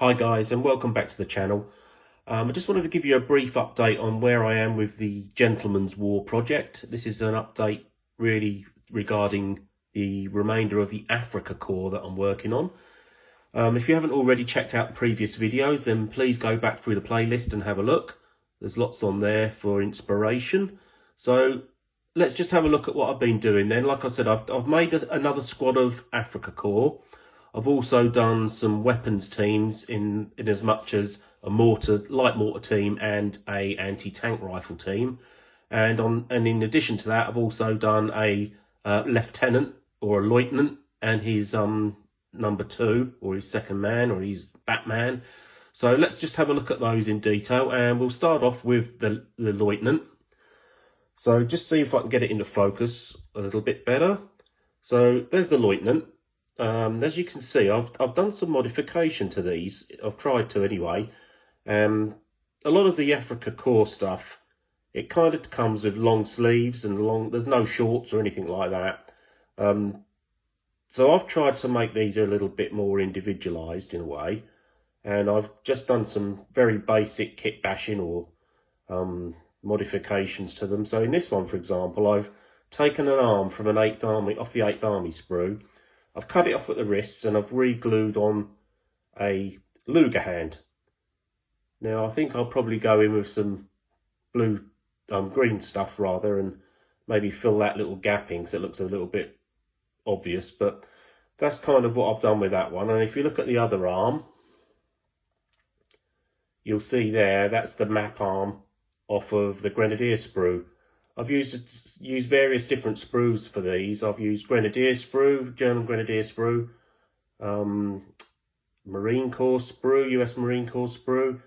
Hi guys, and welcome back to the channel. I just wanted to give you a brief update on where I am with the Gentleman's War project. This is an update really regarding the remainder of the Africa core that I'm working on. If you haven't already checked out the previous videos, then please go back through the playlist and have a look. There's lots on there for inspiration. So let's just have a look at what I've been doing then. Like I said, I've made another squad of Africa core. I've also done some weapons teams in as much as a light mortar team and a anti-tank rifle team, and in addition to that, I've also done a lieutenant or a lieutenant and his number 2 or his second man or his Batman. So let's just have a look at those in detail, and we'll start off with the lieutenant. So just see if I can get it into focus a little bit better. So there's the lieutenant. As you can see, I've done some modification to these. I've tried to anyway. A lot of the Africa core stuff, it kind of comes with long sleeves and there's no shorts or anything like that. So I've tried to make these a little bit more individualized in a way, and I've just done some very basic kit bashing or modifications to them. So in this one, for example, I've taken an arm from an 8th Army off the 8th Army sprue. I've cut it off at the wrists and I've re-glued on a Luger hand. Now I think I'll probably go in with some green stuff rather, and maybe fill that little gap in because it looks a little bit obvious, but that's kind of what I've done with that one. And if you look at the other arm, you'll see there, that's the map arm off of the Grenadier sprue. I've used various different sprues for these. I've used Grenadier sprue, German Grenadier sprue, Marine Corps sprue, US Marine Corps sprue,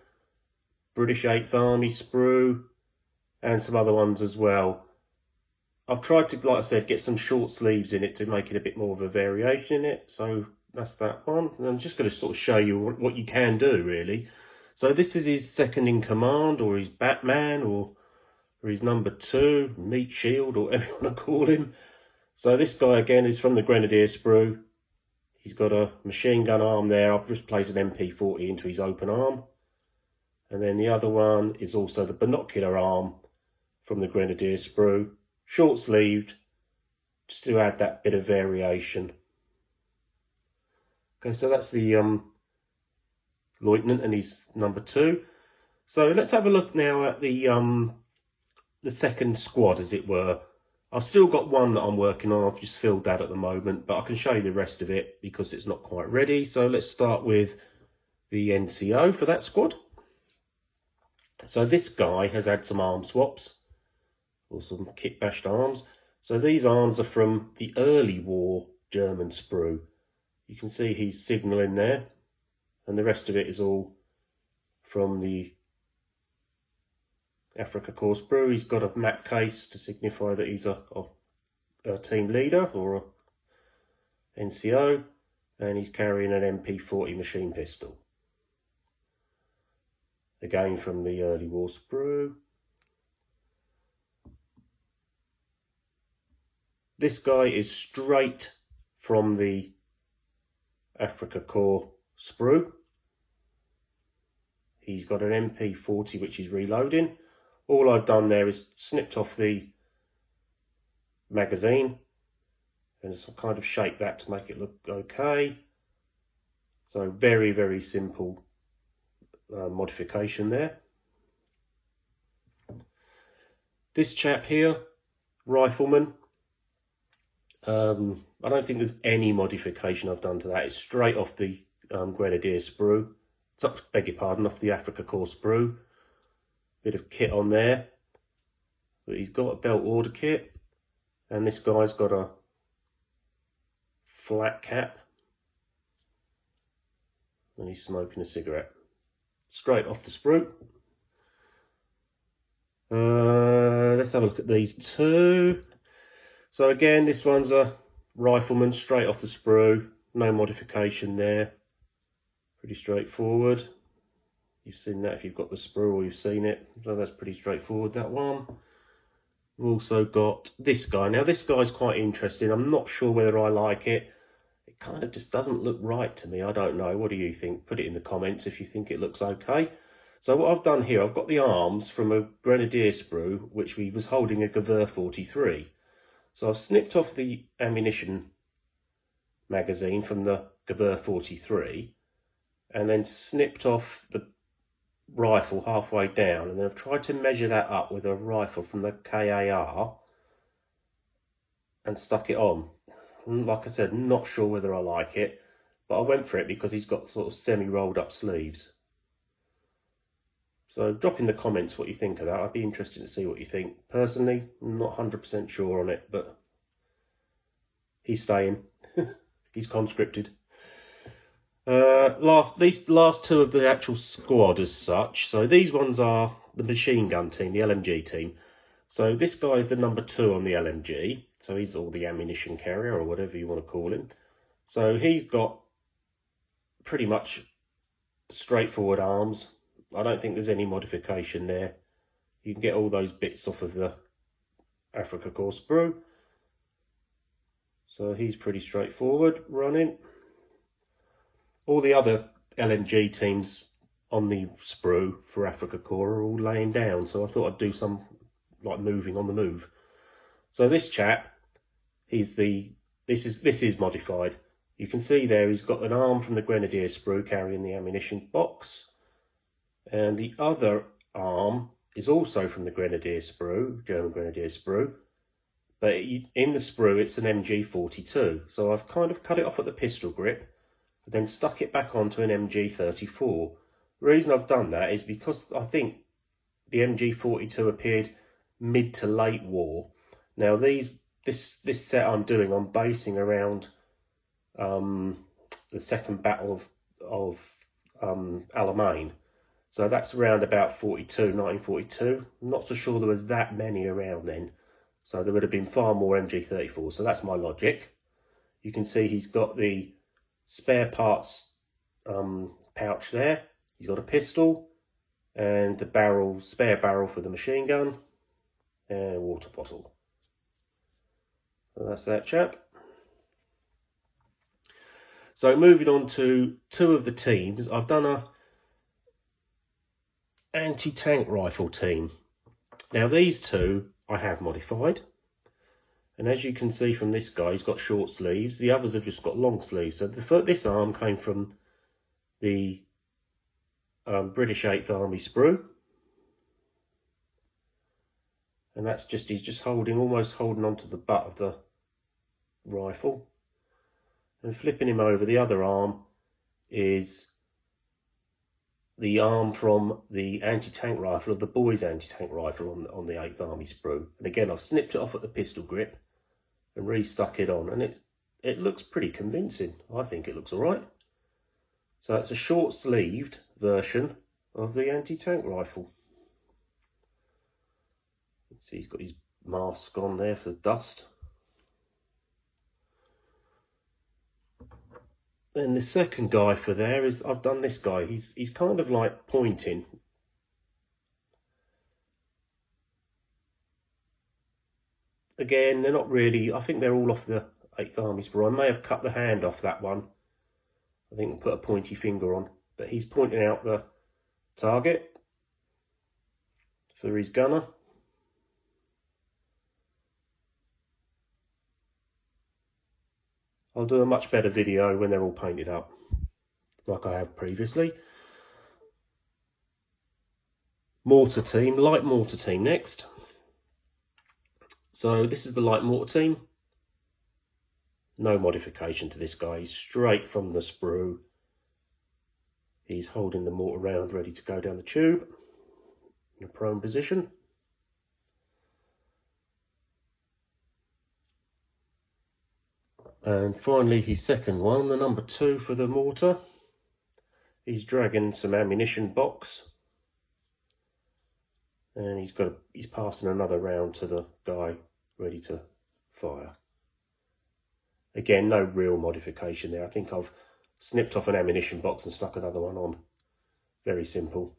British 8th Army sprue, and some other ones as well. I've tried to, like I said, get some short sleeves in it to make it a bit more of a variation in it. So that's that one. And I'm just going to sort of show you what you can do, really. So this is his second in command, or his Batman, or his number 2, meat shield, or whatever you want to call him. So this guy again is from the Grenadier sprue. He's got a machine gun arm there. I've just placed an MP40 into his open arm. And then the other one is also the binocular arm from the Grenadier sprue, short sleeved, just to add that bit of variation. Okay, so that's the lieutenant and his number 2. So let's have a look now at the second squad, as it were. I've still got one that I'm working on. I've just filled that at the moment, but I can show you the rest of it because it's not quite ready. So let's start with the NCO for that squad. So this guy has had some arm swaps, or some kit bashed arms. So these arms are from the early war German sprue. You can see he's signalling there, and the rest of it is all from the Africa core sprue. He's got a map case to signify that he's a team leader or a NCO, and he's carrying an MP40 machine pistol. Again from the early war sprue. This guy is straight from the Africa core sprue. He's got an MP40 which he's reloading. All I've done there is snipped off the magazine and just kind of shaped that to make it look okay. So very, very simple modification there. This chap here, rifleman, I don't think there's any modification I've done to that. It's straight off the Grenadier sprue. Beg your pardon, off the Africa core sprue. Bit of kit on there, but he's got a belt order kit, and this guy's got a flat cap, and he's smoking a cigarette. Straight off the sprue. Let's have a look at these two. So again, this one's a rifleman, straight off the sprue, no modification there. Pretty straightforward. You've seen that if you've got the sprue, or you've seen it. So that's pretty straightforward, that one. We've also got this guy. Now this guy's quite interesting. I'm not sure whether I like it. It it kind of just doesn't look right to me. I don't know. What do you think? Put it in the comments if you think it looks okay. So what I've done here, I've got the arms from a Grenadier sprue, which we was holding a Gavur 43. So I've snipped off the ammunition magazine from the Gavur 43 and then snipped off the rifle halfway down, and then I've tried to measure that up with a rifle from the KAR and stuck it on. Like I said, not sure whether I like it, but I went for it because he's got sort of semi-rolled up sleeves. So drop in the comments what you think of that. I'd be interested to see what you think. Personally, I'm not 100% sure on it, but he's staying. He's conscripted. These last two of the actual squad as such. So these ones are the machine gun team, the LMG team. So this guy is the number 2 on the LMG. So he's all the ammunition carrier or whatever you want to call him. So he's got pretty much straightforward arms. I don't think there's any modification there. You can get all those bits off of the Afrika Korps sprue. So he's pretty straightforward running. All the other LMG teams on the sprue for Afrika Korps are all laying down, so I thought I'd do some like moving on the move. So this chap, this is modified. You can see there he's got an arm from the Grenadier sprue carrying the ammunition box, and the other arm is also from the Grenadier sprue, German Grenadier sprue, but in the sprue it's an MG42. So I've kind of cut it off at the pistol grip, then stuck it back onto an MG34. The reason I've done that is because I think the MG42 appeared mid to late war. Now this set I'm doing, I'm basing around the second battle of Alamein. So that's around about 1942. I'm not so sure there was that many around then. So there would have been far more MG34. So that's my logic. You can see he's got the spare parts pouch there. He's got a pistol and the spare barrel for the machine gun and a water bottle. So that's that chap. So moving on to two of the teams, I've done a anti-tank rifle team. Now these two I have modified, and as you can see from this guy, he's got short sleeves. The others have just got long sleeves. So this arm came from the British 8th Army sprue, and that's just, he's just almost holding onto the butt of the rifle. And flipping him over, the other arm is the arm from the anti-tank rifle, of the boys' anti-tank rifle on the 8th Army sprue. And again, I've snipped it off at the pistol grip and restuck it on, and it looks pretty convincing. I think it looks all right. So it's a short-sleeved version of the anti-tank rifle. See, he's got his mask on there for dust. Then the second guy for there is, I've done this guy. He's kind of like pointing. Again, they're not really, I think they're all off the 8th Army sprue. I may have cut the hand off that one. I think I'll put a pointy finger on. But he's pointing out the target for his gunner. I'll do a much better video when they're all painted up, like I have previously. Mortar team, light mortar team next. So this is the light mortar team. No modification to this guy. He's straight from the sprue. He's holding the mortar round, ready to go down the tube in a prone position. And finally, his second one, the number 2 for the mortar. He's dragging some ammunition box, and he's passing another round to the guy ready to fire. Again, no real modification there. I think I've snipped off an ammunition box and stuck another one on. Very simple.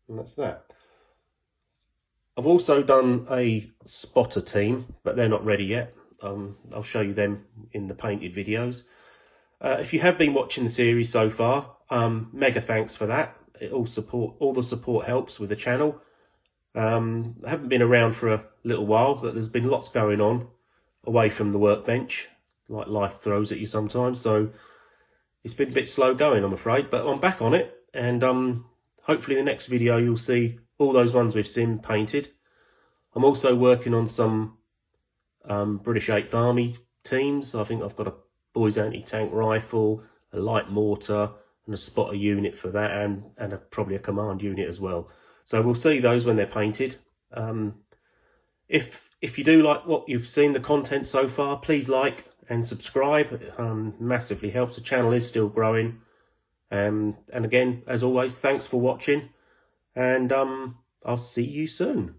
And that's that. I've also done a spotter team, but they're not ready yet. I'll show you them in the painted videos. If you have been watching the series so far, mega thanks for that. All the support helps with the channel. I haven't been around for a little while, but there's been lots going on away from the workbench, like life throws at you sometimes. So it's been a bit slow going, I'm afraid, but I'm back on it, and hopefully the next video you'll see all those ones we've seen painted. I'm also working on some British 8th Army teams. I think I've got a boys anti-tank rifle, a light mortar, and a spotter unit for that, and probably a command unit as well. So we'll see those when they're painted. If you do like what you've seen, the content so far, please like and subscribe. It massively helps. The channel is still growing. And again, as always, thanks for watching, and I'll see you soon.